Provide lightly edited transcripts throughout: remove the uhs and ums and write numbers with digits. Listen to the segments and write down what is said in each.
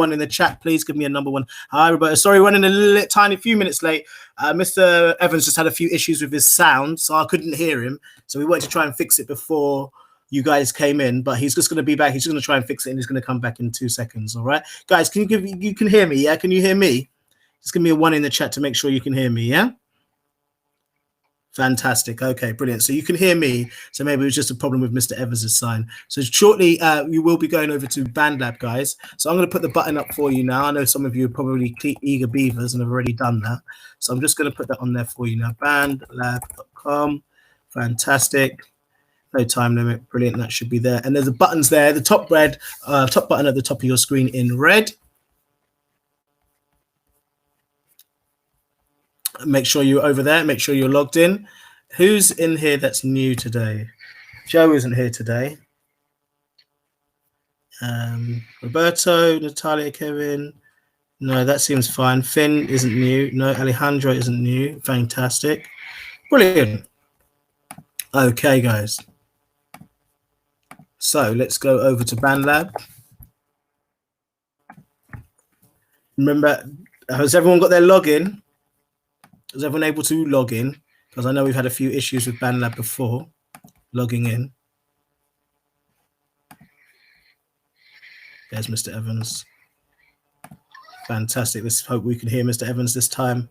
one in the chat, please. Give me a number one. Hi, Roberto. Sorry, running a tiny few minutes late. Mr. Evans just had a few issues with his sound, so I couldn't hear him. So we wanted to try and fix it before you guys came in, but he's just going to be back. He's just going to try and fix it, and he's going to come back in 2 seconds. All right, guys, you can hear me? Yeah, can you hear me? Just give me a one in the chat to make sure you can hear me. Yeah. Fantastic. Okay, brilliant. So you can hear me. So maybe it was just a problem with Mr. Evans' sign. So shortly, you will be going over to Bandlab, guys. So I'm going to put the button up for you now. I know some of you are probably eager beavers and have already done that. So I'm just going to put that on there for you now. Bandlab.com. Fantastic. No time limit. Brilliant. That should be there. And there's the buttons there. The top button at the top of your screen in red. Make sure you're over there. Make sure you're logged in. Who's in here that's new today? Joe isn't here today. Roberto, Natalia, Kevin. No, that seems fine. Finn isn't new. No, Alejandro isn't new. Fantastic. Brilliant. Okay, guys. So let's go over to Bandlab. Remember, has everyone got their login? Is everyone able to log in? Because I know we've had a few issues with Bandlab before logging in. There's Mr. Evans. Fantastic. Let's hope we can hear Mr. Evans this time.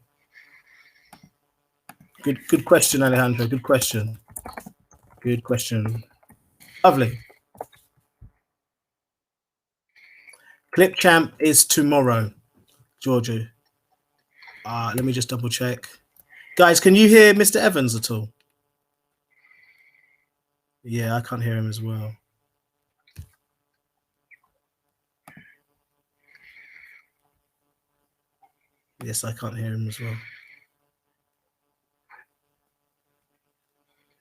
Good question, Alejandro. Good question. Good question. Lovely. Clip Champ is tomorrow, Giorgio. Let me just double check. Guys, can you hear Mr. Evans at all? Yeah, I can't hear him as well. Yes, I can't hear him as well.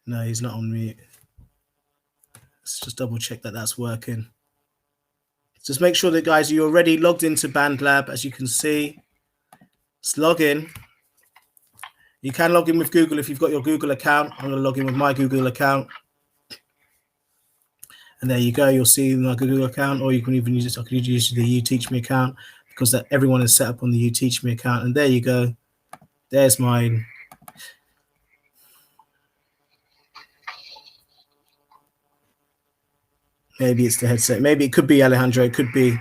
No, he's not on mute. Let's just double check that that's working. Just make sure that, guys, you're already logged into Bandlab, as you can see. Let's log in. You can log in with Google if you've got your Google account. I'm going to log in with my Google account. And there you go. You'll see my Google account, or you can even use it. I could use the You Teach Me account because that everyone is set up on the You Teach Me account. And there you go. There's mine. Maybe it's the headset. Maybe it could be Alejandro. It could be.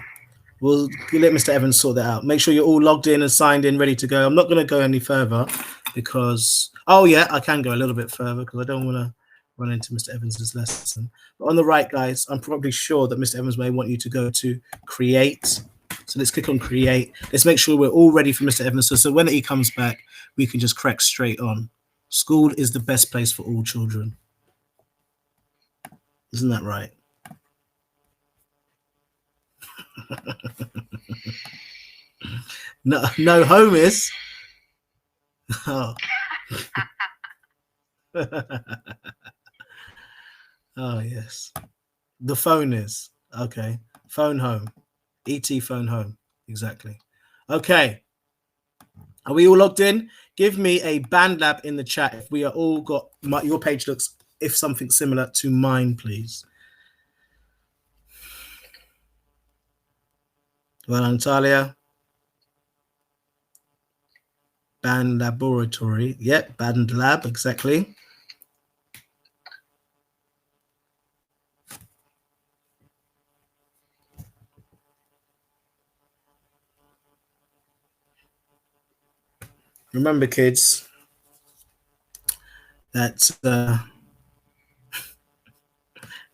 We'll let Mr. Evans sort that out. Make sure you're all logged in and signed in, ready to go. I'm not going to go any further because, oh yeah, I can go a little bit further because I don't want to run into Mr. Evans's lesson. But on the right, guys, I'm probably sure that Mr. Evans may want you to go to create. So let's click on create. Let's make sure we're all ready for Mr. Evans. So when he comes back, we can just crack straight on. School is the best place for all children. Isn't that right? No home is. Oh. Oh yes. The phone is. Okay. Phone home. ET phone home. Exactly. Okay. Are we all logged in? Give me a Bandlab in the chat if we are all got your page looks if something similar to mine, please. Well, Natalia. Band Laboratory. Yep, Bandlab, exactly. Remember, kids, that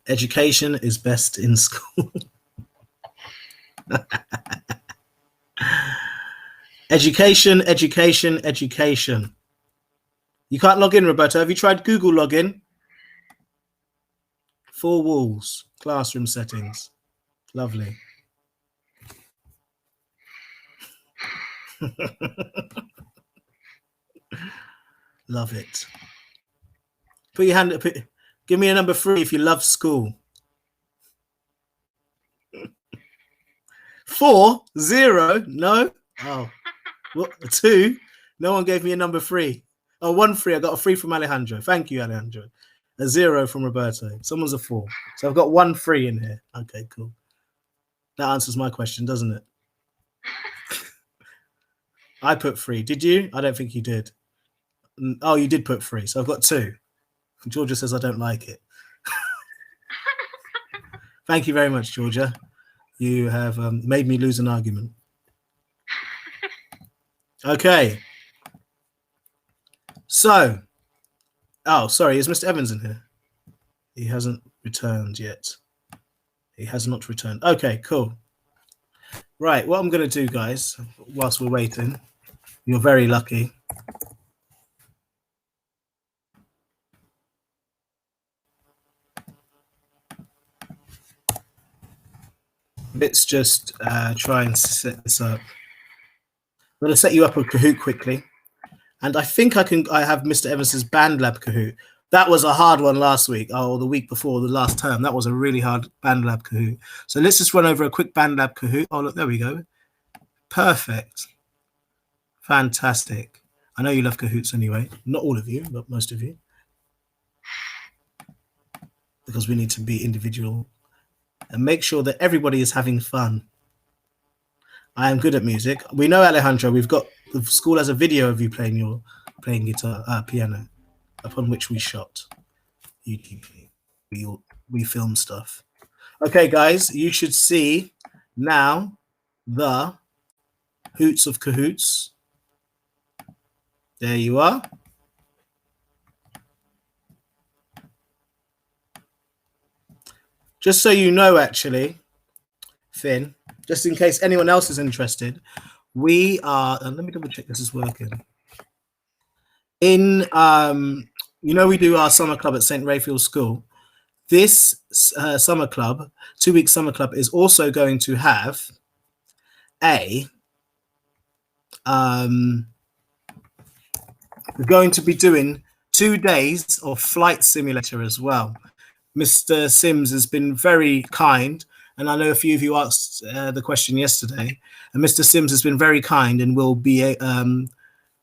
education is best in school. Education, education, education. You can't log in, Roberto. Have you tried Google login? 4 walls, classroom settings. Lovely. Love it. Put your hand up. Give me a number 3 if you love school. 4, 0, no. Oh, what? 2. No one gave me a number 3. Oh, 1 3. I got a 3 from Alejandro. Thank you, Alejandro. A 0 from Roberto. Someone's a 4. So I've got 1 3 in here. Okay, cool. That answers my question, doesn't it? I put 3. Did you? I don't think you did. Oh, you did put 3. So I've got 2. Georgia says I don't like it. Thank you very much, Georgia. You have made me lose an argument. Okay. So, oh, sorry, is Mr. Evans in here? He hasn't returned yet. He has not returned. Okay, cool. Right, what I'm going to do, guys, whilst we're waiting, you're very lucky. Let's just try and set this up. I'm going to set you up a Kahoot quickly. And I think I have Mr. Evans's Bandlab Kahoot. That was a hard one last week, or the week before, the last term. That was a really hard Bandlab Kahoot. So let's just run over a quick Bandlab Kahoot. Oh, look, there we go. Perfect. Fantastic. I know you love Kahoots anyway. Not all of you, but most of you. Because we need to be individual and make sure that everybody is having fun. I am good at music. We know, Alejandro, we've got the school has a video of you playing guitar, piano, upon which we shot. We film stuff. Okay, guys, you should see now the Hoots of Kahoots. There you are. Just so you know, actually, Finn, just in case anyone else is interested, we are, and let me double check this is working. In, we do our summer club at St. Raphael's School. This summer club, 2-week summer club, is also going to have we're going to be doing 2 days of flight simulator as well. Mr. Sims has been very kind, and I know a few of you asked the question yesterday, and Mr. Sims has been very kind and will be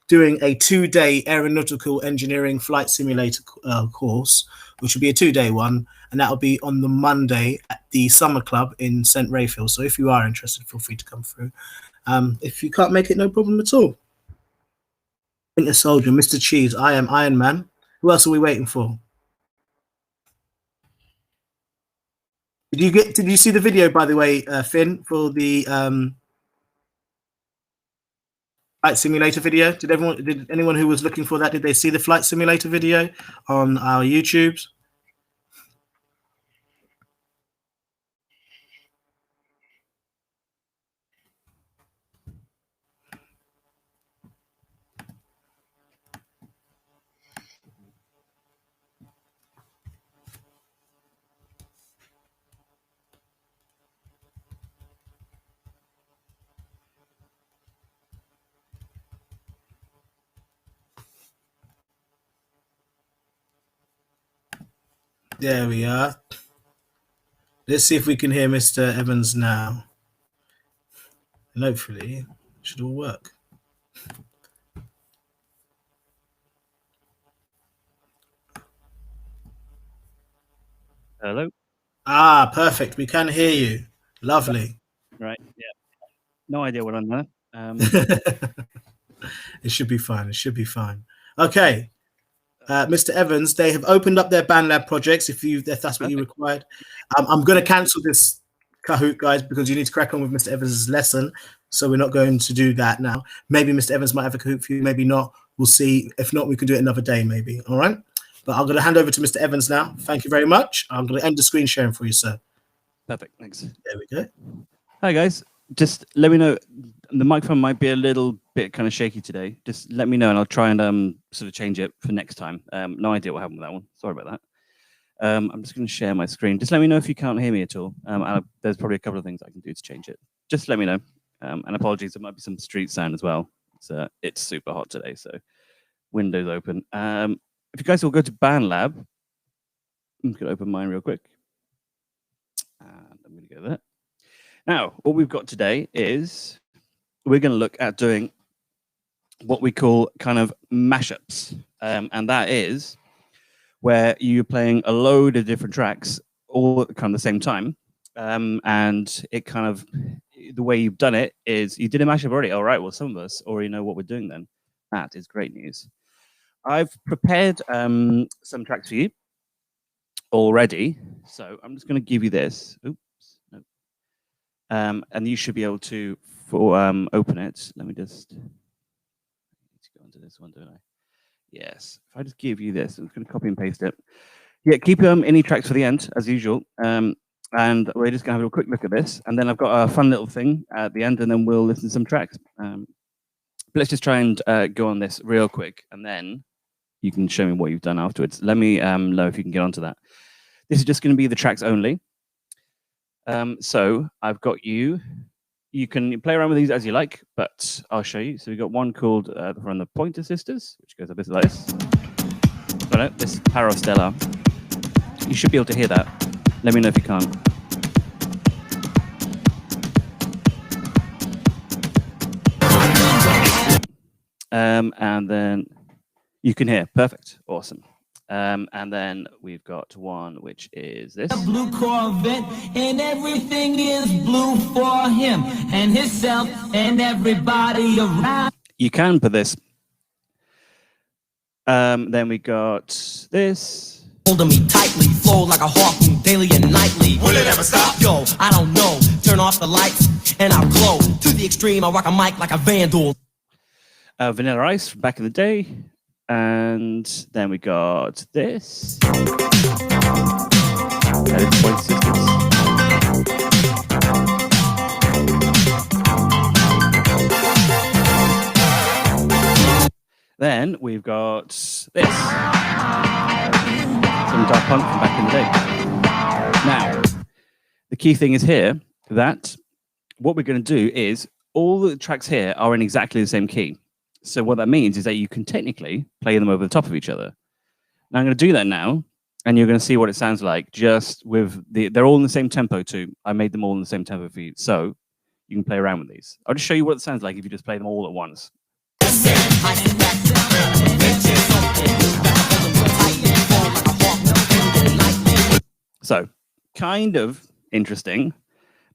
doing a 2-day aeronautical engineering flight simulator course, which will be a 2-day one, and that will be on the Monday at the Summer Club in St. Raphael. So if you are interested, feel free to come through. If you can't make it, no problem at all. Winter Soldier, Mr. Cheese, I am Iron Man. Who else are we waiting for? Did you see the video, by the way, Finn, for the flight simulator video? Did anyone who was looking for that, did they see the flight simulator video on our YouTubes? There we are. Let's see if we can hear Mr. Evans now. And hopefully it should all work. Hello. Ah, perfect. We can hear you. Lovely. Right. Yeah. No idea what I'm there. It should be fine. It should be fine. Okay. Mr. Evans, they have opened up their Bandlab projects if that's what you required. I'm going to cancel this Kahoot, guys, because you need to crack on with Mr. Evans' lesson. So we're not going to do that now. Maybe Mr. Evans might have a Kahoot for you, maybe not. We'll see. If not, we could do it another day, maybe. All right. But I'm going to hand over to Mr. Evans now. Thank you very much. I'm going to end the screen sharing for you, sir. Perfect. Thanks. There we go. Hi, guys. Just let me know. The microphone might be a little bit kind of shaky today. Just let me know, and I'll try and sort of change it for next time. No idea what happened with that one. Sorry about that. I'm just going to share my screen. Just let me know if you can't hear me at all. There's probably a couple of things I can do to change it. Just let me know. And apologies, there might be some street sound as well. It's super hot today, so windows open. If you guys will go to Bandlab, I'm going to open mine real quick. And I'm going to go there. Now, what we've got today is we're going to look at doing what we call kind of mashups. And that is where you're playing a load of different tracks all at kind of the same time. And it kind of the way you've done it is you did a mashup already. All right, well, some of us already know what we're doing then. That is great news. I've prepared some tracks for you already. So I'm just going to give you this. Oops. No. And you should be able to open it. Let me just go into this one, don't I? Yes. If I just give you this, I'm just going to copy and paste it. Yeah, keep any tracks for the end, as usual. And we're just going to have a quick look at this. And then I've got a fun little thing at the end, and then we'll listen to some tracks. But let's just try and go on this real quick, and then you can show me what you've done afterwards. Let me know if you can get onto that. This is just going to be the tracks only. So I've got you. You can play around with these as you like, but I'll show you. So we've got one called from the Pointer Sisters, which goes a bit like this. Oh, no, this is Paro Stellar. You should be able to hear that. Let me know if you can't. And then you can hear. Perfect. Awesome. And then we've got one which is this. A blue Corvette, and everything is blue for him and himself and everybody around. You can put this. Then we got this. Holding me tightly, flow like a harpoon daily and nightly. Will it ever stop? Yo, I don't know. Turn off the lights and I'll glow. To the extreme, I rock a mic like a vandal. Vanilla Ice from back in the day. And then we got this. That is Pointer Sisters. Then we've got this. Some Dark Punk from back in the day. Now, the key thing is here that what we're going to do is all the tracks here are in exactly the same key. So what that means is that you can technically play them over the top of each other. Now I'm going to do that now, and you're going to see what it sounds like just with they're all in the same tempo too. I made them all in the same tempo for you, so you can play around with these. I'll just show you what it sounds like if you just play them all at once. So, kind of interesting,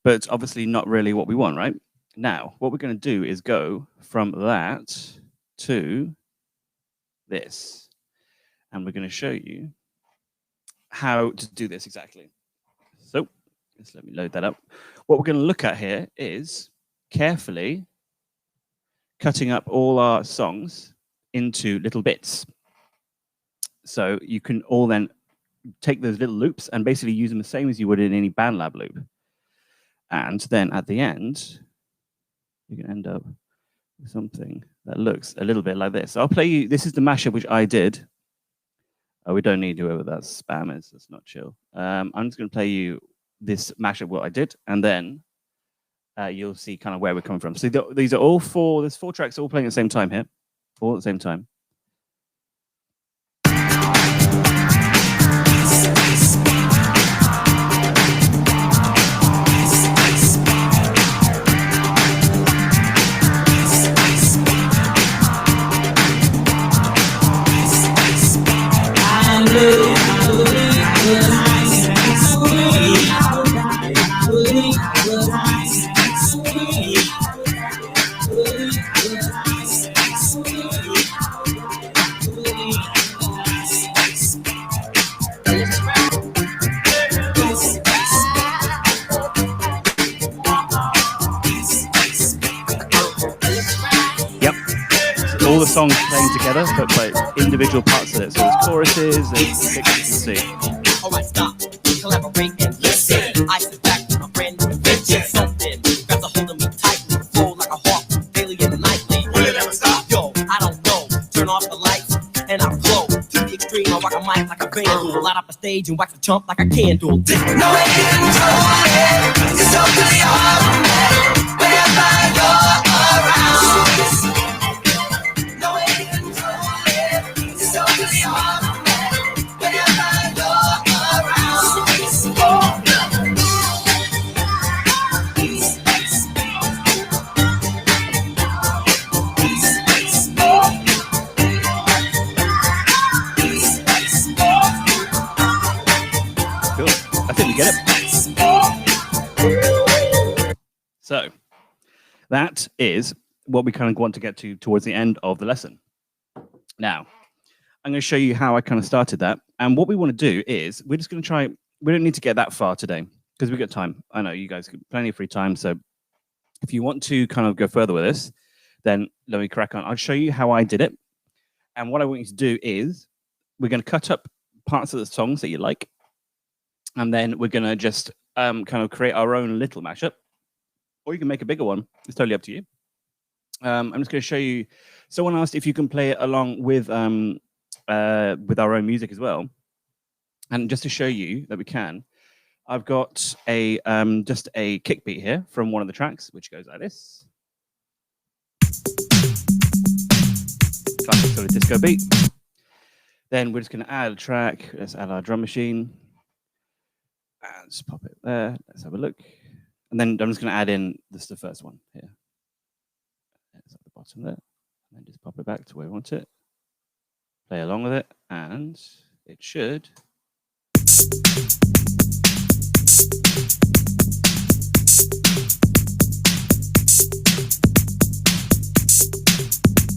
but obviously not really what we want, right? Now, what we're going to do is go from that to this. And we're going to show you how to do this exactly. So, just let me load that up. What we're going to look at here is carefully cutting up all our songs into little bits. So you can all then take those little loops and basically use them the same as you would in any Bandlab loop. And then at the end, you can end up with something that looks a little bit like this. I'll play you, this is the mashup which I did. Oh, we don't need whoever that spam is, that's not chill. I'm just gonna play you this mashup what I did, and then you'll see kind of where we're coming from. So these are all four, there's 4 tracks all playing at the same time here, all at the same time. All the songs playing together, but by individual parts of it. So there's choruses, there's six, you can see. All right, stop, collaborate and listen. I sit back with my friend, mention something. Grabs a hold of me tightly, flow like a hawk, daily and nightly. Will it ever stop? Yo, I don't know. Turn off the lights and I'll glow. To the extreme, I rock a mic like a vandal. Light up a stage and wax a chump like a candle. No way to control it. It's totally automatic. Whenever you're around. Get it? That is what we kind of want to get to towards the end of the lesson. Now, I'm going to show you how I kind of started that. And what we want to do is we're just going to try, we don't need to get that far today because we've got time. I know you guys got plenty of free time. So if you want to kind of go further with this, then let me crack on. I'll show you how I did it. And what I want you to do is we're going to cut up parts of the songs that you like. And then we're going to just kind of create our own little mashup. Or you can make a bigger one. It's totally up to you. I'm just going to show you. Someone asked if you can play it along with our own music as well. And just to show you that we can, I've got a just a kick beat here from one of the tracks, which goes like this. Classic sort of disco beat. Then we're just going to add a track. Let's add our drum machine. And just pop it there. Let's have a look. And then I'm just going to add in this the first one here. It's at the bottom there. And then just pop it back to where we want it. Play along with it. And it should.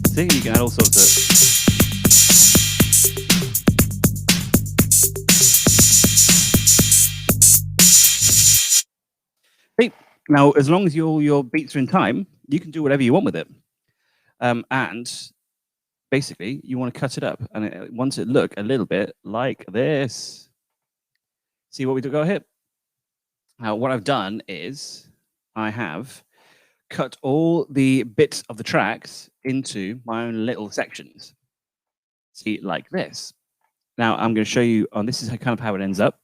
See, you can add all sorts of. Now, as long as your beats are in time, you can do whatever you want with it. And basically, you want to cut it up. And it wants it to look a little bit like this. See what we got here? Now, what I've done is I have cut all the bits of the tracks into my own little sections. See, like this. Now, I'm going to show you on this is kind of how it ends up.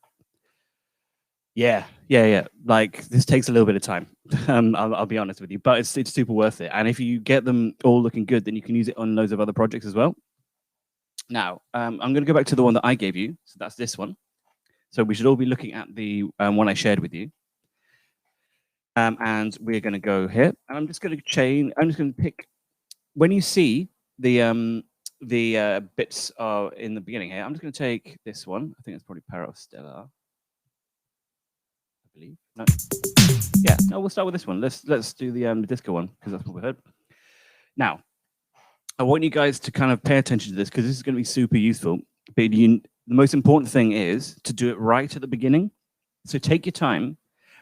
Yeah. Like this takes a little bit of time. I'll be honest with you, but it's super worth it. And if you get them all looking good, then you can use it on loads of other projects as well. Now, I'm going to go back to the one that I gave you. So that's this one. So we should all be looking at the one I shared with you. And we're going to go here. And I'm just going to chain. I'm just going to pick. When you see the bits are in the beginning here, I'm just going to take this one. I think it's probably Parastellar. No. Yeah, no, we'll start with this one. Let's do the disco one because that's what we heard. Now, I want you guys to kind of pay attention to this because this is going to be super useful. But the most important thing is to do it right at the beginning. So take your time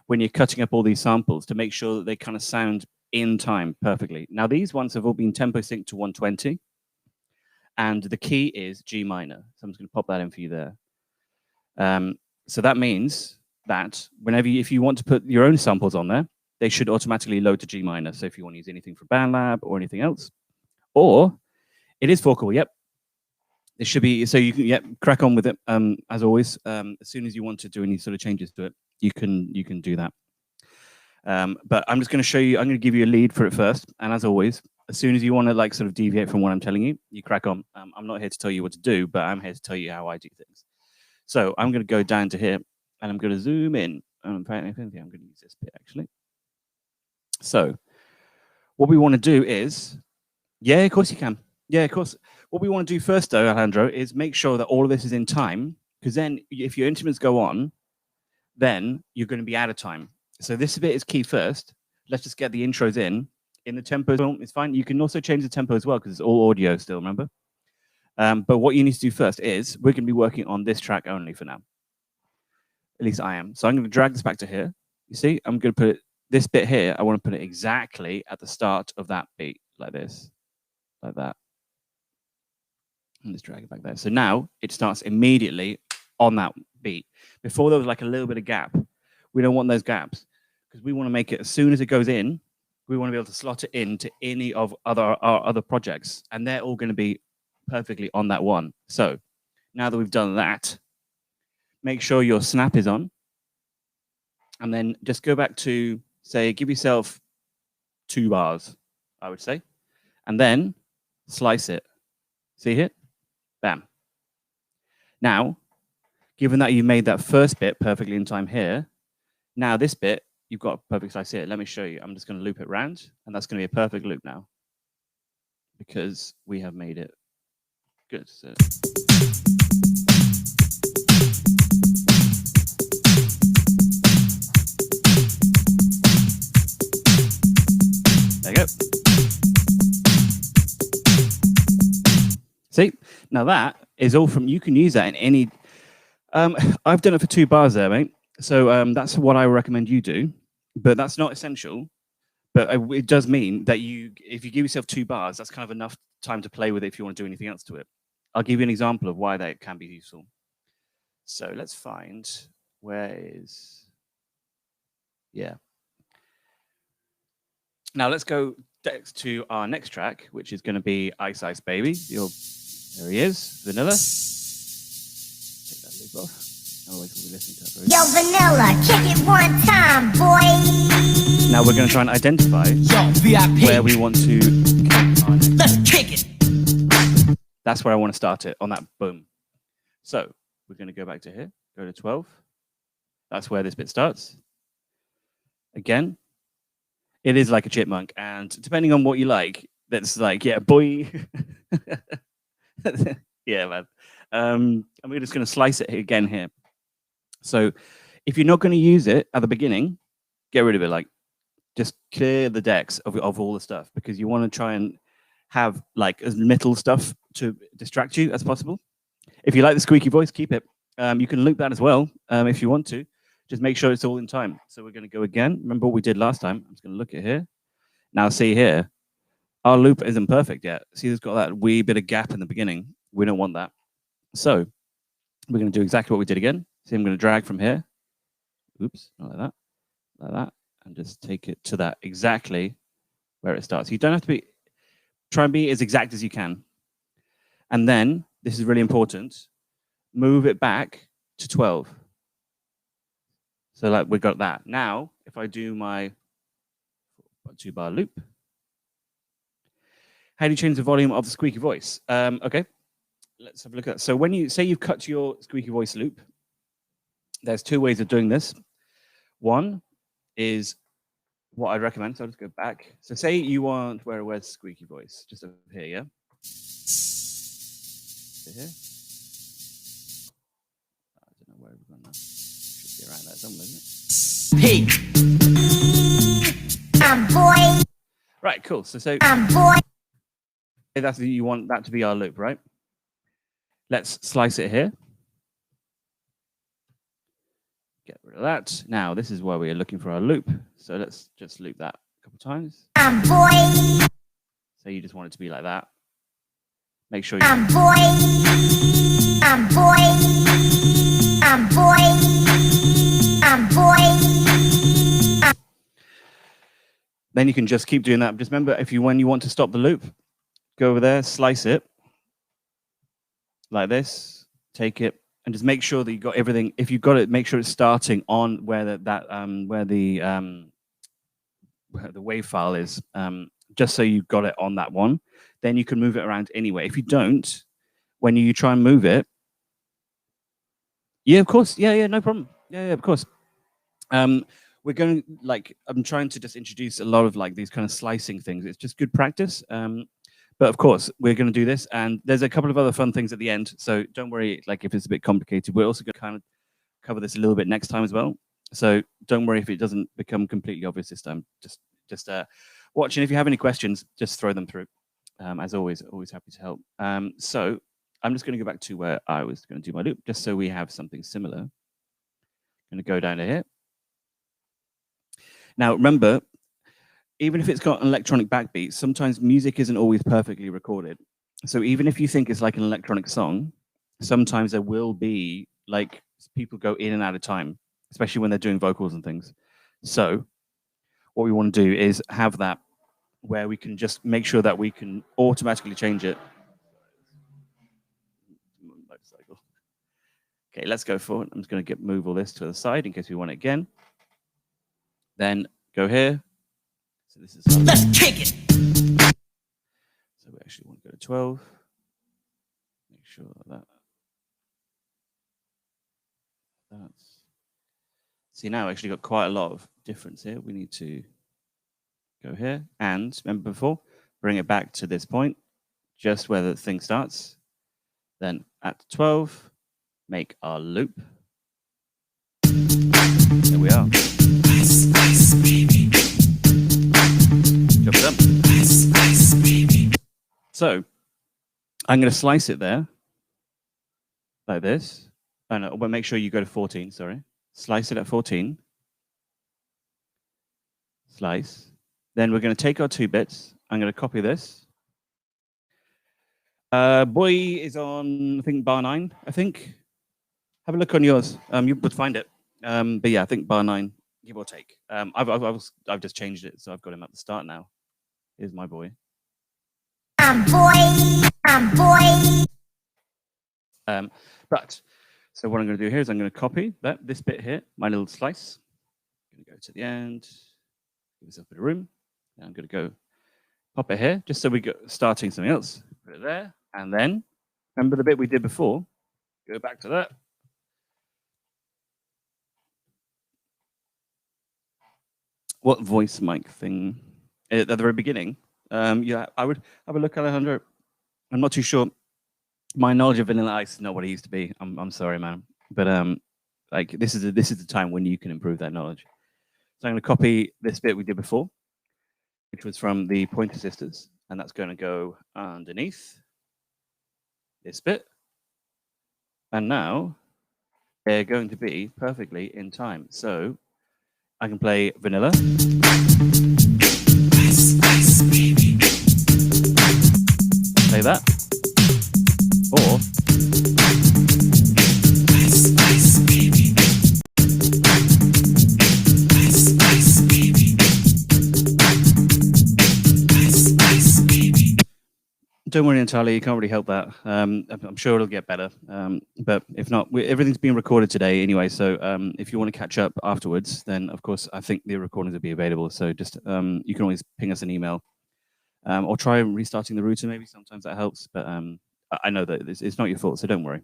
when you're cutting up all these samples to make sure that they kind of sound in time perfectly. Now, these ones have all been tempo synced to 120. And the key is G minor. So I'm just going to pop that in for you there. So that means that if you want to put your own samples on there, they should automatically load to G minor. So if you want to use anything from Bandlab or anything else, or it is 4-chord, yep. It should be, so you can crack on with it. As always, as soon as you want to do any sort of changes to it, you can do that. But I'm just going to show you, I'm going to give you a lead for it first. And as always, as soon as you want to like sort of deviate from what I'm telling you, you crack on. I'm not here to tell you what to do, but I'm here to tell you how I do things. So I'm going to go down to here. And I'm going to zoom in. I'm going to use this bit, actually. So what we want to do is, yeah, of course you can. Yeah, of course. What we want to do first, though, Alejandro, is make sure that all of this is in time, because then if your instruments go on, then you're going to be out of time. So this bit is key first. Let's just get the intros in. In the tempo, it's fine. You can also change the tempo as well, because it's all audio still, remember? But what you need to do first is we're going to be working on this track only for now. At least I am. So I'm going to drag this back to here. You see, I'm going to put this bit here. I want to put it exactly at the start of that beat, like this, like that. And let's drag it back there. So now it starts immediately on that beat. Before there was like a little bit of gap. We don't want those gaps because we want to make it as soon as it goes in, we want to be able to slot it into any of our other projects. And they're all going to be perfectly on that one. So now that we've done that, make sure your snap is on. And then just go back to, say, give yourself 2 bars, I would say. And then slice it. See here? Bam. Now, given that you made that first bit perfectly in time here, now this bit, you've got a perfect slice here. Let me show you. I'm just going to loop it round. And that's going to be a perfect loop now. Because we have made it good. So. See, now that is all from, you can use that in any, I've done it for 2 bars there, mate. So that's what I recommend you do, but that's not essential. But it does mean that if you give yourself 2 bars, that's kind of enough time to play with it if you want to do anything else to it. I'll give you an example of why that can be useful. So let's find, where is, yeah. Now let's go to our next track, which is going to be Ice Ice Baby. There he is, Vanilla. Take that loop off. Otherwise we'll be listening to that. Yo, Vanilla, kick it one time, boy. Now we're going to try and identify where we want to kick our next. Let's kick it. That's where I want to start it, on that boom. So we're going to go back to here, go to 12. That's where this bit starts. Again, it is like a chipmunk, and depending on what you like, that's like, yeah, boy. Yeah, man. And we're just going to slice it again here. So if you're not going to use it at the beginning, get rid of it. Like, just clear the decks of all the stuff, because you want to try and have like as little stuff to distract you as possible. If you like the squeaky voice, keep it. You can loop that as well if you want to. Just make sure it's all in time. So we're going to go again. Remember what we did last time? I'm just going to look at here. Now see here, our loop isn't perfect yet. See, it's got that wee bit of gap in the beginning. We don't want that. So we're going to do exactly what we did again. See, I'm going to drag from here. Oops, not like that, and just take it to that exactly where it starts. You don't have to try and be as exact as you can. And then, this is really important, move it back to 12. So like we got that. Now, if I do my 2-bar loop, how do you change the volume of the squeaky voice? Okay, let's have a look at that. So when you say you've cut your squeaky voice loop, there's 2 ways of doing this. One is what I recommend. So I'll just go back. So say you want, where's squeaky voice? Just over here, yeah? Here. I don't know where we've gone now. Should be around there somewhere, isn't it? Hey. Boy. Right, cool. So Boy. that's, you want that to be our loop, right? Let's slice it here. Get rid of that. Now, this is where we are looking for our loop. So let's just loop that a couple times. Boy. So you just want it to be like that. Make sure you... Boy. Boy. Boy. Then you can just keep doing that. Just remember, when you want to stop the loop, go over there, slice it like this, take it, and just make sure that you got everything. If you've got it, make sure it's starting on where the wave file is, just so you've got it on that one. Then you can move it around anyway. If you don't, when you try and move it, yeah, of course, yeah, no problem, yeah, of course. We're going to, I'm trying to just introduce a lot of like these kind of slicing things. It's just good practice. But of course, we're going to do this, and there's a couple of other fun things at the end. So don't worry, like if it's a bit complicated. We're also going to kind of cover this a little bit next time as well. So don't worry if it doesn't become completely obvious this time. Just watch, and if you have any questions, just throw them through. As always happy to help. So I'm just going to go back to where I was going to do my loop, just so we have something similar. I'm going to go down to here. Now remember, even if it's got an electronic backbeat, sometimes music isn't always perfectly recorded. So even if you think it's like an electronic song, sometimes there will be like people go in and out of time, especially when they're doing vocals and things. So what we want to do is have that where we can just make sure that we can automatically change it. Okay, let's go forward. I'm just going to move all this to the side in case we want it again. Then go here. So this is... Let's kick it. So we actually want to go to 12. Make sure that that's... See, now we actually got quite a lot of difference here. We need to go here. And remember before, bring it back to this point, just where the thing starts. Then at 12, make our loop. There we are. Ice, ice, baby. Job done. Ice, ice, baby. So I'm going to slice it there, like this. Oh, no, but make sure you go to 14, sorry. Slice it at 14. Slice. Then we're going to take our 2 bits. I'm going to copy this. Boy is on, I think, bar 9, I think. Have a look on yours. You would find it. But yeah, I think bar 9, give or take. I've just changed it, so I've got him at the start now. Here's my boy. Boy. But so what I'm going to do here is I'm going to copy this bit here, my little slice. I'm going to go to the end, give myself a bit of room. And I'm going to go pop it here, just so we go starting something else. Put it there, and then remember the bit we did before. Go back to that. What voice mic thing at the very beginning? Yeah, I would have a look, Alejandro. I'm not too sure. My knowledge of Vanilla Ice is not what it used to be. I'm sorry, man, but like this is the time when you can improve that knowledge. So I'm going to copy this bit we did before, which was from the Pointer Sisters, and that's going to go underneath this bit. And now they're going to be perfectly in time. So I can play Vanilla. Play that. Or don't worry, Natalia, you can't really help that. I'm sure it'll get better. But if not, everything's being recorded today anyway. So if you want to catch up afterwards, then of course I think the recordings will be available. So just you can always ping us an email or try restarting the router. Maybe sometimes that helps. But I know that it's not your fault, so don't worry.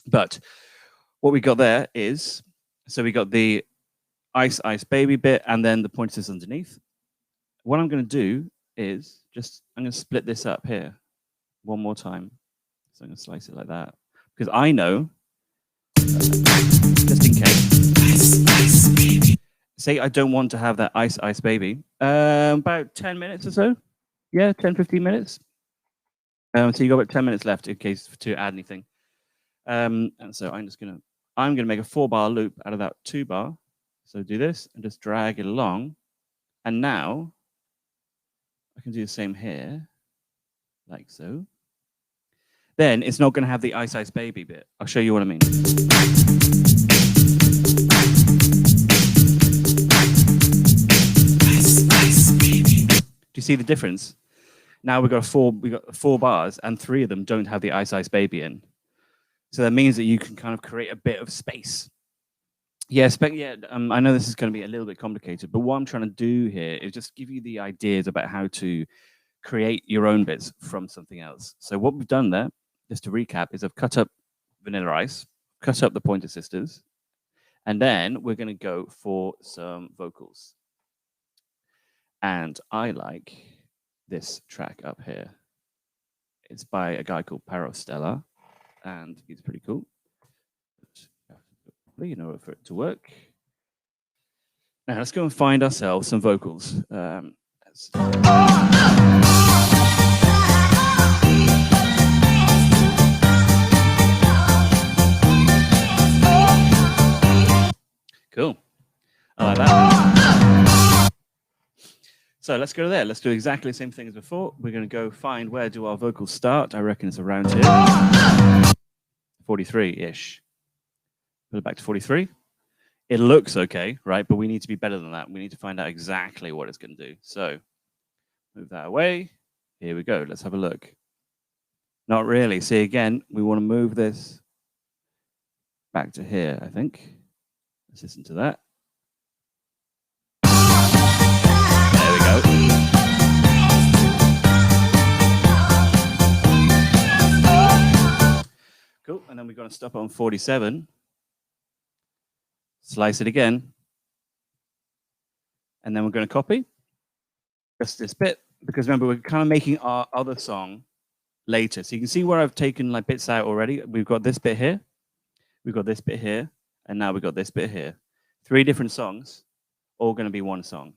But what we got there is, so we got the Ice Ice Baby bit and then the pointers underneath. What I'm going to do is I'm going to split this up here one more time. So I'm going to slice it like that because I know, just in case, say I don't want to have that Ice Ice Baby. About 10 minutes or so. Yeah, 10, 15 minutes. So you got about 10 minutes left in case to add anything. And so I'm going to make a 4-bar loop out of that 2-bar. So do this and just drag it along. And now I can do the same here, like so. Then it's not going to have the Ice Ice Baby bit. I'll show you what I mean. Do you see the difference? Now we've got 4 bars, and 3 of them don't have the Ice Ice Baby in. So that means that you can kind of create a bit of space. Yes, but yeah, I know this is going to be a little bit complicated, but what I'm trying to do here is just give you the ideas about how to create your own bits from something else. So what we've done there, just to recap, is I've cut up Vanilla Ice, cut up the Pointer Sisters, and then we're going to go for some vocals. And I like this track up here. It's by a guy called Stella, and he's pretty cool. In order for it to work. Now let's go and find ourselves some vocals. Cool. I like that. So let's go there. Let's do exactly the same thing as before. We're going to go find where do our vocals start. I reckon it's around here. 43-ish. Put it back to 43. It looks okay, right? But we need to be better than that. We need to find out exactly what it's going to do. So move that away. Here we go. Let's have a look. Not really. See, again, we want to move this back to here, I think. Let's listen to that. There we go. Cool. And then we're going to stop on 47. Slice it again. And then we're going to copy just this bit, because remember, we're kind of making our other song later. So you can see where I've taken like bits out already. We've got this bit here. We've got this bit here. And now we've got this bit here. 3 different songs, all going to be one song.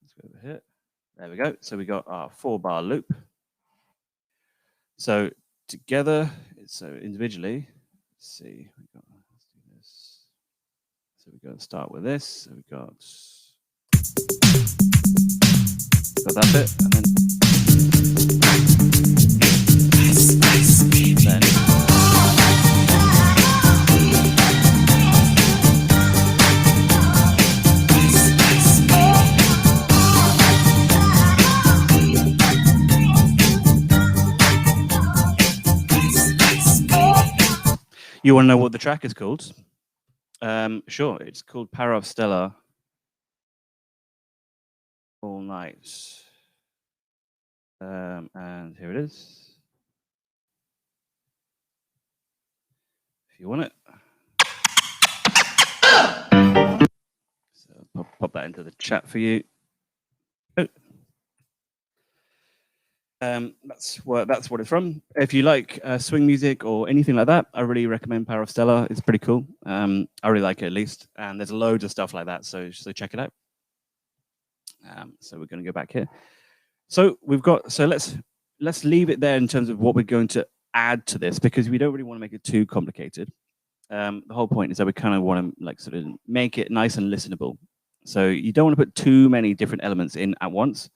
Let's go over here. There we go. So we got our 4-bar loop. So together, so individually, let's see, let's do this. So we got to start with this. So we got that bit, and then you want to know what the track is called? Sure, it's called Power of Stella All Night. And here it is. If you want it. So I'll pop that into the chat for you. Oh. That's what it's from. If you like swing music or anything like that, I really recommend Power of Stella. It's pretty cool. I really like it at least, and there's loads of stuff like that. So check it out. So we're going to go back here. So we've got. So let's leave it there in terms of what we're going to add to this, because we don't really want to make it too complicated. The whole point is that we kind of want to like sort of make it nice and listenable. So you don't want to put too many different elements in at once,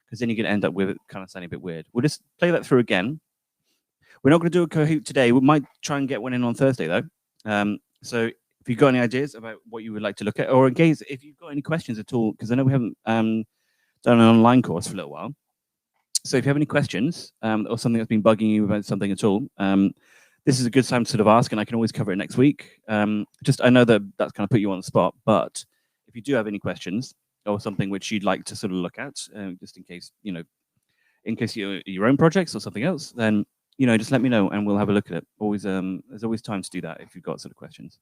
because then you're going to end up with it kind of sounding a bit weird. We'll just play that through again. We're not going to do a Kahoot today. We might try and get one in on Thursday, though. So if you've got any ideas about what you would like to look at, or in case if you've got any questions at all, because I know we haven't done an online course for a little while. So if you have any questions or something that's been bugging you about something at all, this is a good time to sort of ask, and I can always cover it next week. I know that's kind of put you on the spot, but if you do have any questions, or something which you'd like to sort of look at, just in case, in case your own projects or something else, then, just let me know and we'll have a look at it. Always, there's always time to do that if you've got sort of questions.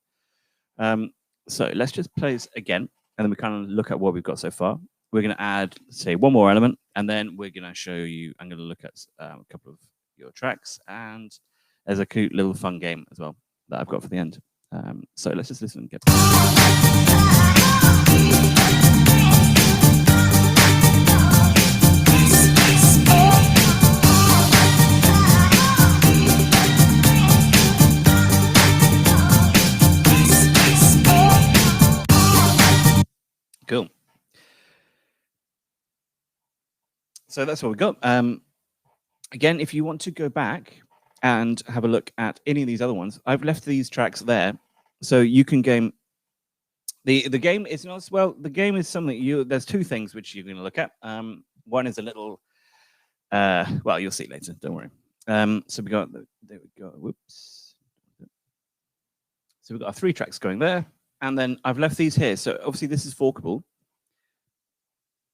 So let's just play this again, and then we kind of look at what we've got so far. We're going to add, say, one more element, and then we're going to show you, I'm going to look at a couple of your tracks, and there's a cute little fun game as well that I've got for the end. So let's just listen and get cool. So that's what we got. Again, if you want to go back and have a look at any of these other ones, I've left these tracks there, so you can game. The game is not well. The game is something there's two things which you're going to look at. One is a little. Well, you'll see later. Don't worry. So we got there we go. Whoops. So we've got our 3 tracks going there, and then I've left these here. So obviously this is forkable.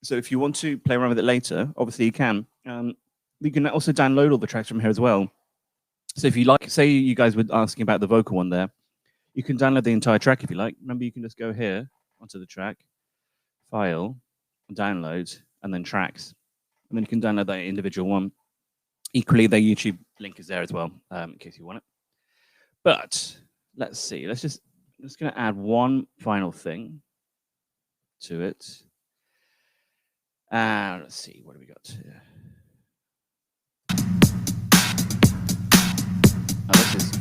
So if you want to play around with it later, obviously you can. You can also download all the tracks from here as well. So if you like, say you guys were asking about the vocal one there, you can download the entire track if you like. Remember, you can just go here onto the track, file, download, and then tracks. And then you can download that individual one. Equally, the YouTube link is there as well, in case you want it. But let's see. I'm just going to add one final thing to it. Let's see. What do we got here? Oh, this is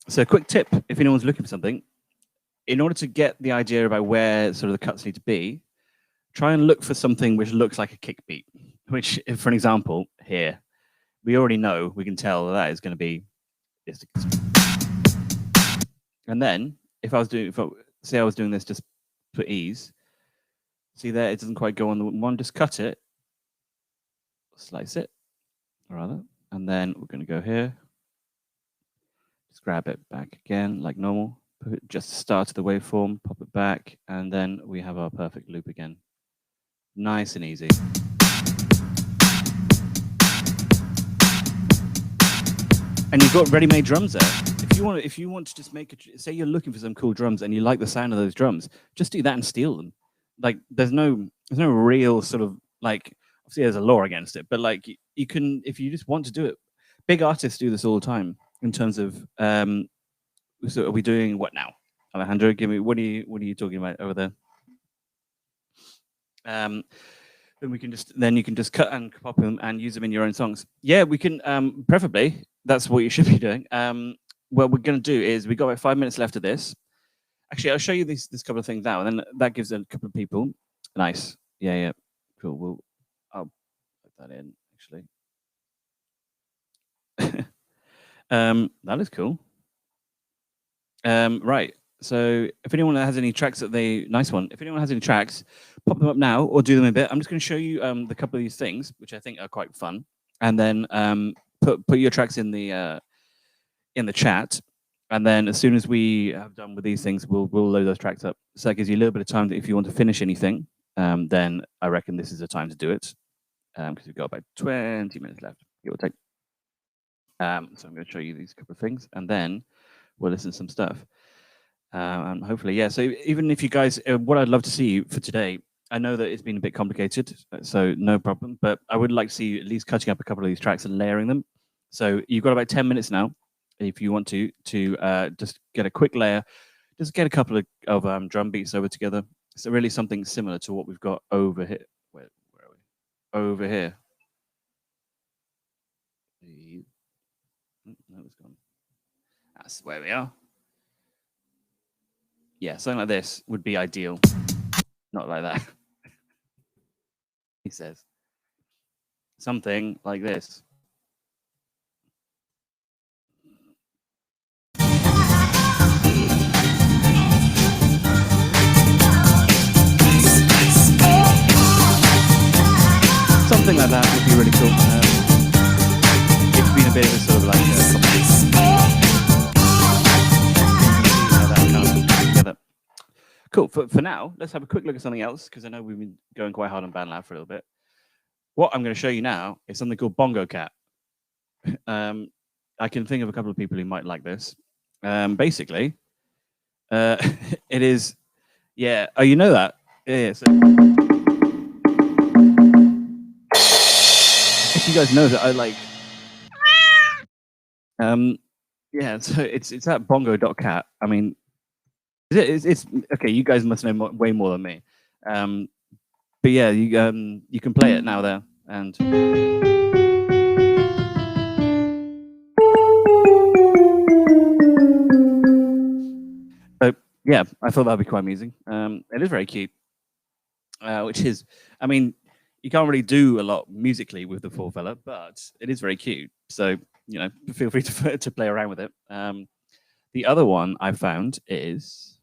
so a quick tip, if anyone's looking for something, in order to get the idea about where sort of the cuts need to be, try and look for something which looks like a kick beat, which, if, for an example, here, we already know, we can tell that is going to be this. And then, if I was doing this just for ease, see there, it doesn't quite go on the one, just cut it, slice it, rather, and then we're going to go here, just grab it back again, like normal, put it just the start of the waveform, pop it back, and then we have our perfect loop again. Nice and easy. And you've got ready-made drums there. If you want to just say you're looking for some cool drums and you like the sound of those drums, just do that and steal them. Like there's no real sort of like, obviously there's a law against it, but like you can, if you just want to do it. Big artists do this all the time in terms of so are we doing what now? Alejandro, give me what are you talking about over there? Then you can just cut and pop them and use them in your own songs. Yeah, we can. Preferably, that's what you should be doing. What we're going to do is we got about 5 minutes left of this. Actually, I'll show you this couple of things now, and then that gives a couple of people. Nice. Yeah. Cool. I'll put that in actually. That is cool. Right. So if anyone has any tracks that nice one. If anyone has any tracks, pop them up now or do them a bit. I'm just going to show you the couple of these things, which I think are quite fun, and then put your tracks in the chat, and then as soon as we have done with these things, we'll load those tracks up. So that gives you a little bit of time that if you want to finish anything, then I reckon this is the time to do it, because we've got about 20 minutes left, give or take. So I'm going to show you these couple of things, and then we'll listen to some stuff. And hopefully, yeah. So even if you guys, what I'd love to see for today, I know that it's been a bit complicated, so no problem. But I would like to see you at least cutting up a couple of these tracks and layering them. So you've got about 10 minutes now, if you want to just get a quick layer, just get a couple of drum beats over together. So really something similar to what we've got over here. Where are we? Over here. No, it's gone. That's where we are. Yeah, something like this would be ideal. Not like that. He says. Something like this. Something like that would be really cool. It's been a bit of a sort of like Cool. For now, let's have a quick look at something else, because I know we've been going quite hard on Bandlab for a little bit. What I'm going to show you now is something called Bongo Cat. I can think of a couple of people who might like this. Basically, it is, yeah. Oh, you know that? Yeah. So, if you guys know that, I like. Yeah. So it's that bongo.cat. I mean. It's okay. You guys must know way more than me, but yeah, you can play it now there, and so yeah, I thought that'd be quite amusing. It is very cute, which is, I mean, you can't really do a lot musically with the four fella, but it is very cute. So feel free to play around with it. The other one I found is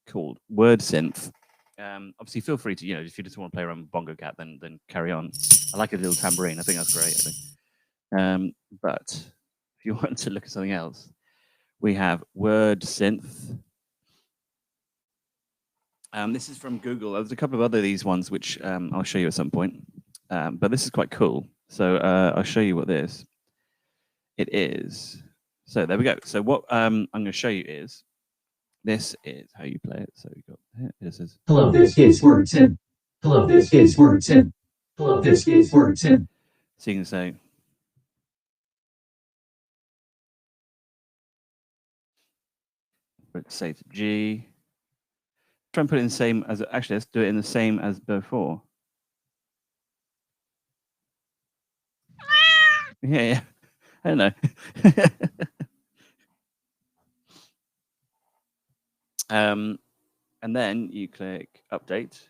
called Word Synth. Obviously, feel free to, if you just want to play around with Bongo Cat, then carry on. I like a little tambourine. I think that's great. I think. But if you want to look at something else, we have Word Synth. This is from Google. There's a couple of other these ones which I'll show you at some point. But this is quite cool. So I'll show you what it is. So there we go. So what I'm going to show you is. This is how you play it. So you got here. This is. Hello, this is Word Synth. Hello, this is Word Synth. Hello, this is Word Synth. So you can say. Let's say to G. Try and put it in the same as. Actually, let's do it in the same as before. Yeah. I don't know. And then you click update.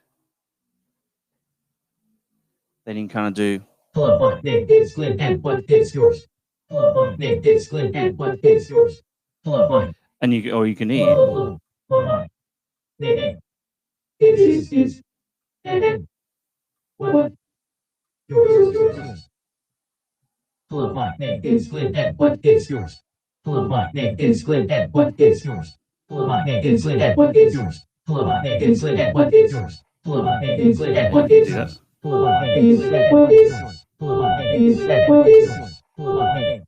Then you can kind of do. Hello, my name is Glenn, and what is yours? Hello, my name is Glenn, and what is yours? Hello, my. And you can eat. Hello, my name is and what yours? Hello, my name is Glenn, and what is yours? Hello, my name is Glenn, and what is yours? Hello, my name is Glenn, and what is yours? Hello, my name is Glenn, and what is yours? Hello, my name is Glenn, and what is yours? Hello, my name is Glenn, and what is yours? Hello, my name is Glenn, and what is yours? Hello, my name.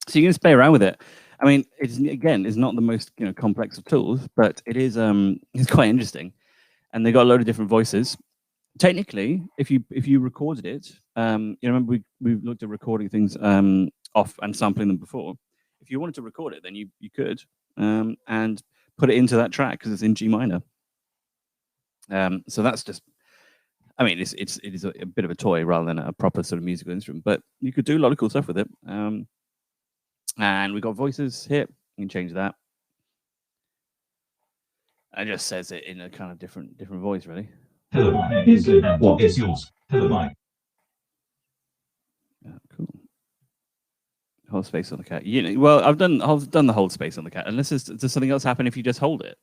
So you can just play around with it. I mean, it's not the most complex of tools, but it is it's quite interesting, and they got a load of different voices. Technically, if you recorded it, remember we looked at recording things off and sampling them before. If you wanted to record it, then you could. and put it into that track because it's in G minor. So that's just, I mean, it is a bit of a toy rather than a proper sort of musical instrument, but you could do a lot of cool stuff with it. And we got voices here. You can change that. It just says it in a kind of different voice, really. Hello, my name is Lynn, and what is yours? Hello, Mike. Cool. Hold space on the cat. You know, well, I've done the hold space on the cat. Unless does something else happen if you just hold it?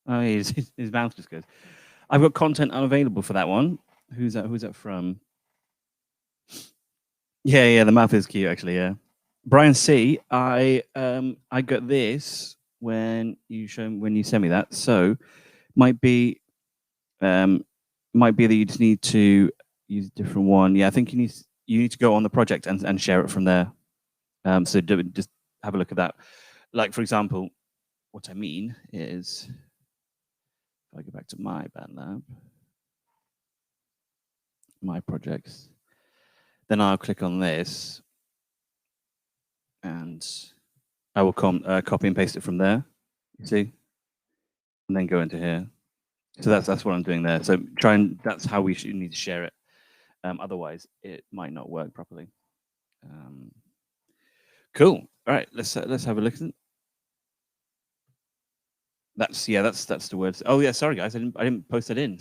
Oh, his mouth just goes. I've got content unavailable for that one. Who's that from? Yeah, the mouth is cute actually. Yeah, Brian C. I got this when you send me that. So might be that you just need to use a different one. Yeah, I think you need to go on the project and share it from there. So just have a look at that. Like for example, what I mean is, if I go back to my Bandlab, my projects, then I'll click on this, and I will copy and paste it from there. You see, and then go into here. So that's what I'm doing there. So that's how we need to share it. Otherwise, it might not work properly. Cool. All right, let's have a look. That's the words. Oh yeah, sorry guys, I didn't post it in.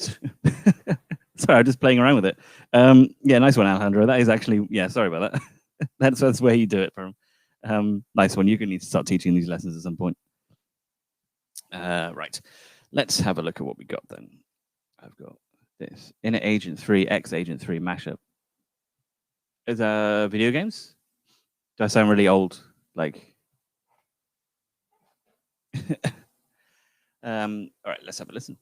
Sorry, I'm just playing around with it. Yeah, nice one, Alejandro. That is actually, yeah, sorry about that. that's where you do it from. Nice one. You're gonna need to start teaching these lessons at some point. Right. Let's have a look at what we got then. I've got this Inner Agent 3 X Agent 3 mashup. Is video games? Do I sound really old? Like all right, let's have a listen.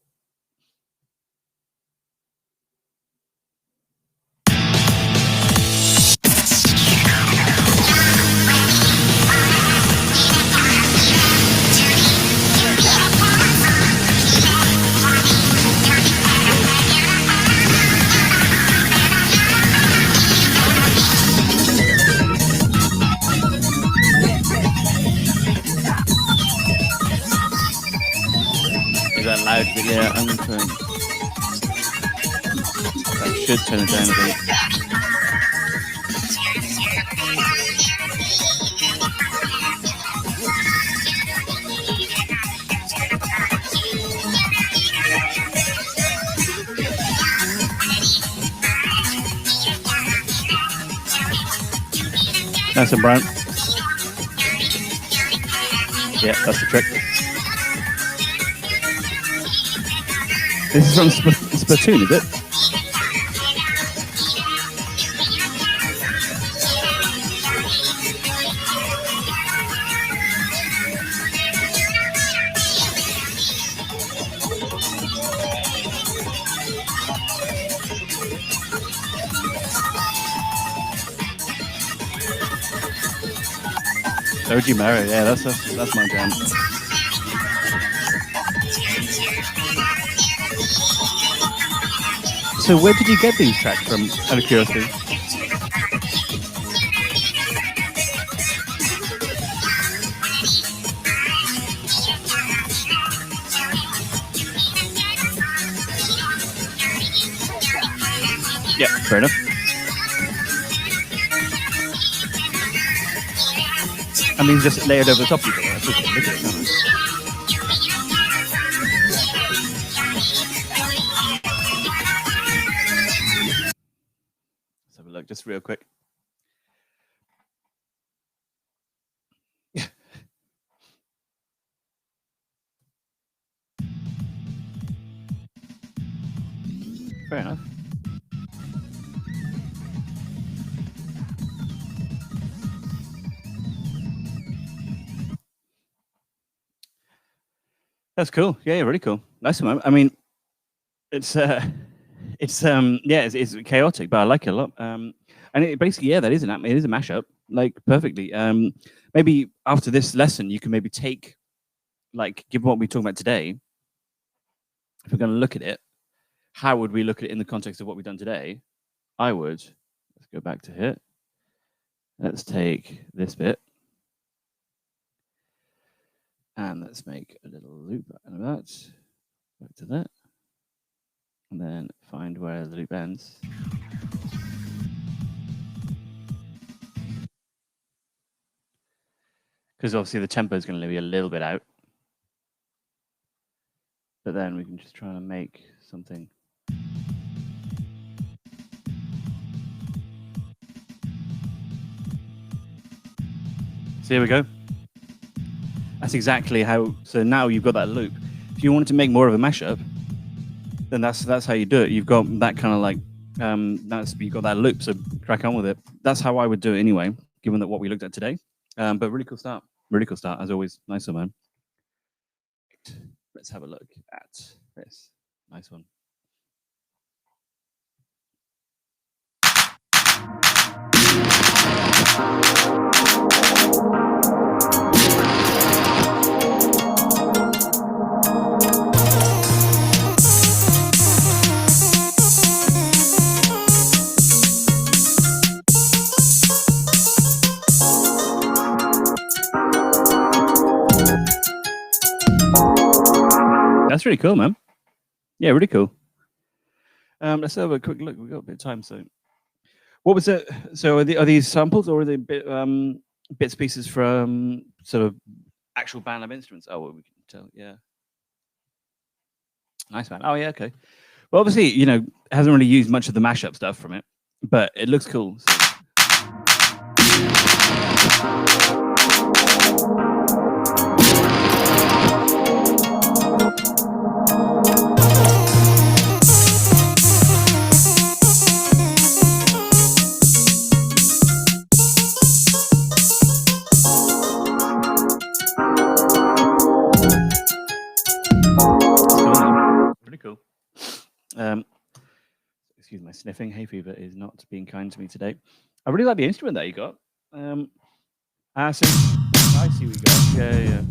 Is that loud? Yeah, I'm gonna turn. I should turn it down a bit. Nice and brown. Yeah, that's the trick. This is from Splatoon, is it? OG Mario, yeah, that's my jam. So where did you get these tracks from, out of curiosity? Yeah, fair enough. I mean, just layered over the top of each other. That's okay. Look at it. No. Let's have a look, just real quick. Fair enough. That's cool. Yeah, really cool. Nice one. I mean, it's chaotic, but I like it a lot. And it basically, yeah, it is a mashup, like perfectly. Maybe after this lesson, you can maybe take, like, given what we're talking about today, if we're going to look at it, how would we look at it in the context of what we've done today? I would, let's go back to here. Let's take this bit and let's make a little loop out of that. Back to that. And then find where the loop ends. Because obviously the tempo is going to be a little bit out. But then we can just try and make something. So here we go. That's exactly how, so now you've got that loop. If you wanted to make more of a mashup, then that's how you do it. You've got that kind of like, you've got that loop, so crack on with it. That's how I would do it anyway, given that what we looked at today. But really cool start, as always. Nice one, man. Let's have a look at this. Nice one. That's really cool, man. Yeah, really cool. Let's have a quick look. We've got a bit of time, so what was it? So are these samples or are they bits pieces from sort of actual Bandlab instruments? Oh, well, we can tell. Yeah, nice, man. Oh, yeah, okay. Well, obviously, you know, hasn't really used much of the mashup stuff from it, but it looks cool. So. Excuse my sniffing. Hay fever is not being kind to me today. I really like the instrument that you got. So I see we got. Yeah.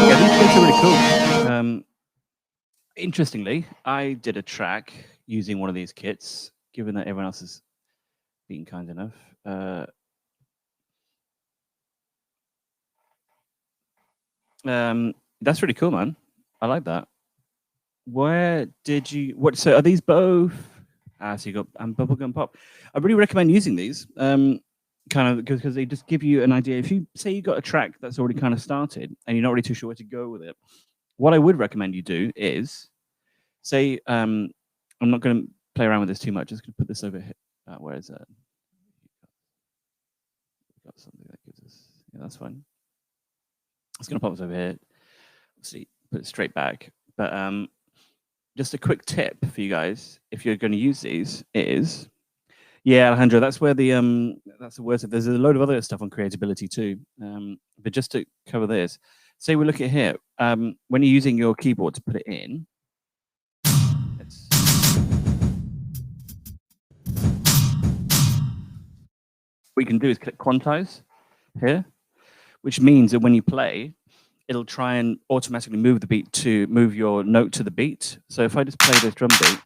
Yeah, these kits are really cool. Interestingly, I did a track using one of these kits, given that everyone else has been kind enough. That's really cool, man. I like that. Where did you? What? So are these both? So you got bubblegum pop. I really recommend using these. Kind of because they just give you an idea. If you say you got a track that's already kind of started and you're not really too sure where to go with it, what I would recommend you do is say, I'm not going to play around with this too much. Just going to put this over here. Where is that? Got something that gives us. Yeah, that's fine. It's going to pop us over here. Obviously, put it straight back. But just a quick tip for you guys, if you're going to use these, is Alejandro. That's where the that's the worst. There's a load of other stuff on creatability too. But just to cover this, say we look at here. When you're using your keyboard to put it in, what you can do is click quantize here, which means that when you play, it'll try and automatically move the beat to move your note to the beat. So if I just play this drum beat.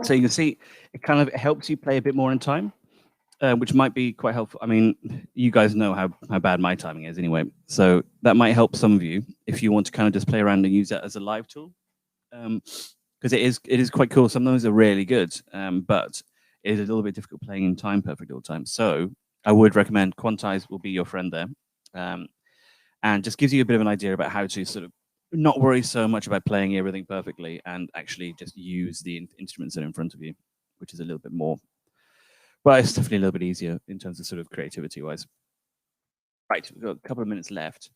So you can see it kind of helps you play a bit more in time. Which might be quite helpful. I mean, you guys know how bad my timing is anyway. So that might help some of you if you want to kind of just play around and use that as a live tool. Because it is quite cool. Some of those are really good, but it is a little bit difficult playing in time perfectly all the time. So I would recommend Quantize will be your friend there. And just gives you a bit of an idea about how to sort of not worry so much about playing everything perfectly and actually just use the instruments that are in front of you, which is a little bit more. Well, it's definitely a little bit easier in terms of sort of creativity-wise. Right, we've got a couple of minutes left.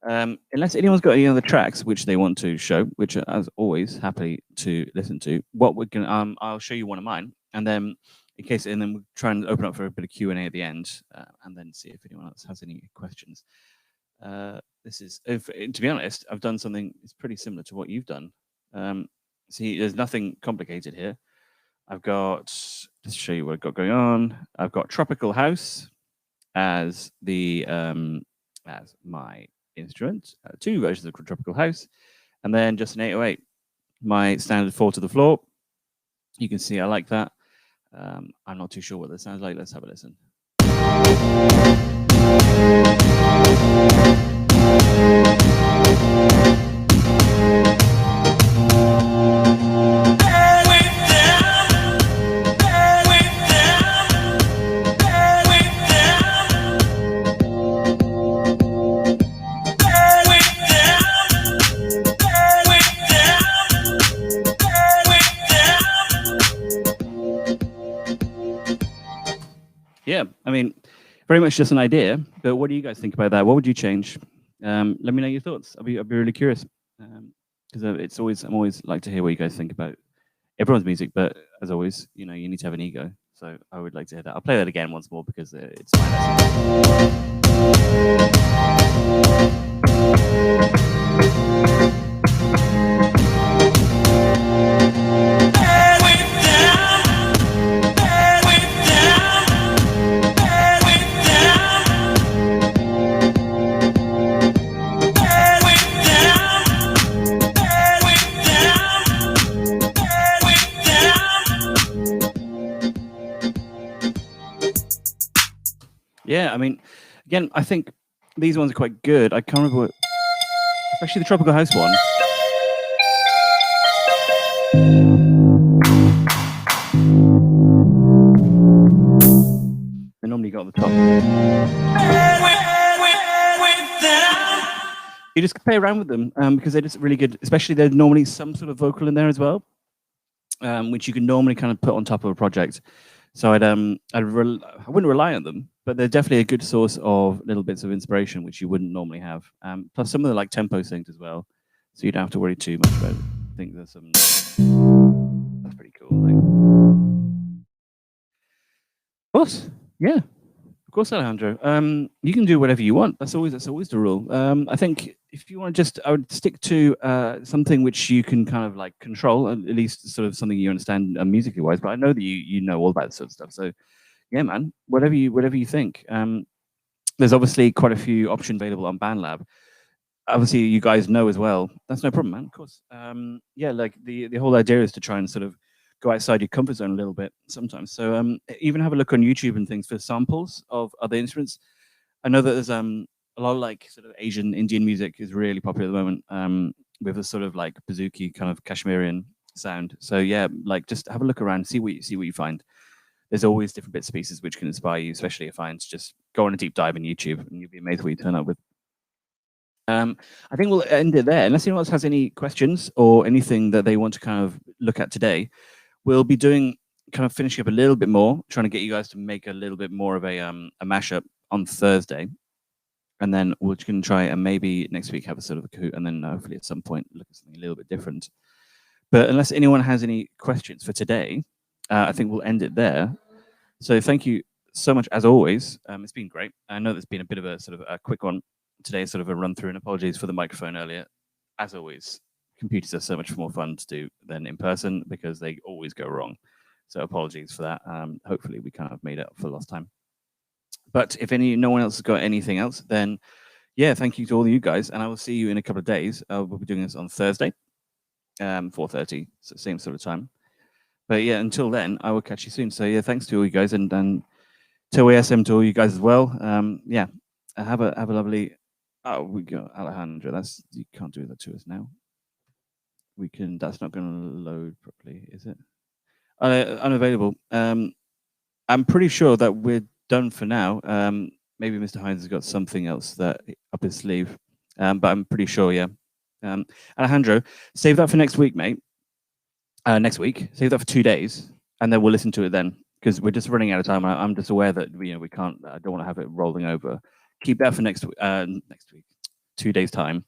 Unless anyone's got any other tracks which they want to show, which are, as always, happy to listen to. What we're gonna, I'll show you one of mine, and then in case, and then we'll try and open up for a bit of Q&A at the end, and then see if anyone else has any questions. This is, to be honest, I've done something that's pretty similar to what you've done. See, there's nothing complicated here. I've got, just to show you what I've got going on, I've got Tropical House as the as my instrument, 2 versions of Tropical House, and then just an 808, my standard 4 to the floor. You can see I like that. I'm not too sure what this sounds like. Let's have a listen. Yeah, I mean, very much just an idea, but what do you guys think about that? What would you change? Let me know your thoughts. I'll be really curious, because I'm always like to hear what you guys think about everyone's music, but as always, you know, you need to have an ego. So I would like to hear that. I'll play that again once more because it's my Yeah, I mean, again, I think these ones are quite good. I can't remember what, especially the Tropical House one. They normally got at the top. You just play around with them because they're just really good. Especially there's normally some sort of vocal in there as well, which you can normally kind of put on top of a project. So I wouldn't rely on them, but they're definitely a good source of little bits of inspiration, which you wouldn't normally have. Plus some of the like tempo things as well, so you don't have to worry too much about it. I think there's some. That's pretty cool. Like, of course, yeah, of course, Alejandro. You can do whatever you want. That's always the rule. I think if you want to I would stick to something which you can kind of like control, at least sort of something you understand musically wise. But I know that you know all that sort of stuff. So yeah, man, whatever you think. There's obviously quite a few options available on Bandlab. Obviously, you guys know as well. That's no problem, man. Of course. Yeah, like the whole idea is to try and sort of go outside your comfort zone a little bit sometimes. So even have a look on YouTube and things for samples of other instruments. I know that there's a lot of like sort of Asian Indian music is really popular at the moment, with a sort of like bouzouki kind of Kashmirian sound. So yeah, like just have a look around, see what you find. There's always different bits and pieces which can inspire you, especially if finds. Just go on a deep dive in YouTube and you'll be amazed what you turn up with. I think we'll end it there. Unless anyone else has any questions or anything that they want to kind of look at today, we'll be doing kind of finishing up a little bit more, trying to get you guys to make a little bit more of a mashup on Thursday. And then we're going to try and maybe next week have a sort of a Kahoot, and then hopefully at some point look at something a little bit different. But unless anyone has any questions for today, I think we'll end it there. So thank you so much as always. It's been great. I know there's been a bit of a sort of a quick one today, sort of a run through, and apologies for the microphone earlier. As always, computers are so much more fun to do than in person because they always go wrong. So apologies for that. Hopefully we kind of made up for lost time. But if no one else has got anything else, then yeah, thank you to all of you guys, and I will see you in a couple of days. We'll be doing this on Thursday, 4:30, so same sort of time. But yeah, until then, I will catch you soon. So yeah, thanks to all you guys, and to ASM to all you guys as well. Yeah, have a lovely. Oh, we go Alejandro. You can't do that to us now. We can. That's not going to load properly, is it? Unavailable. I'm pretty sure that we're done for now. Maybe Mr. Hines has got something else that up his sleeve, but I'm pretty sure. Yeah. Alejandro, save that for next week, mate. Next week, save that for 2 days, and then we'll listen to it then, because we're just running out of time. I'm just aware that we can't. I don't want to have it rolling over. Keep that for next week, 2 days time.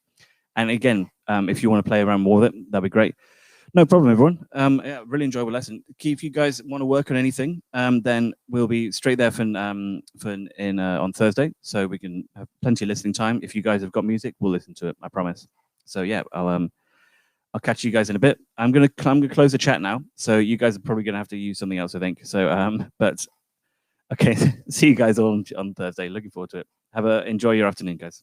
And again, if you want to play around more with it, that'd be great. No problem, everyone. Yeah, really enjoyable lesson. If you guys want to work on anything, then we'll be straight there on Thursday, so we can have plenty of listening time. If you guys have got music, we'll listen to it. I promise. So yeah, I'll catch you guys in a bit. I'm gonna close the chat now. So you guys are probably gonna have to use something else, I think. So but okay, see you guys all on Thursday. Looking forward to it. Enjoy your afternoon, guys.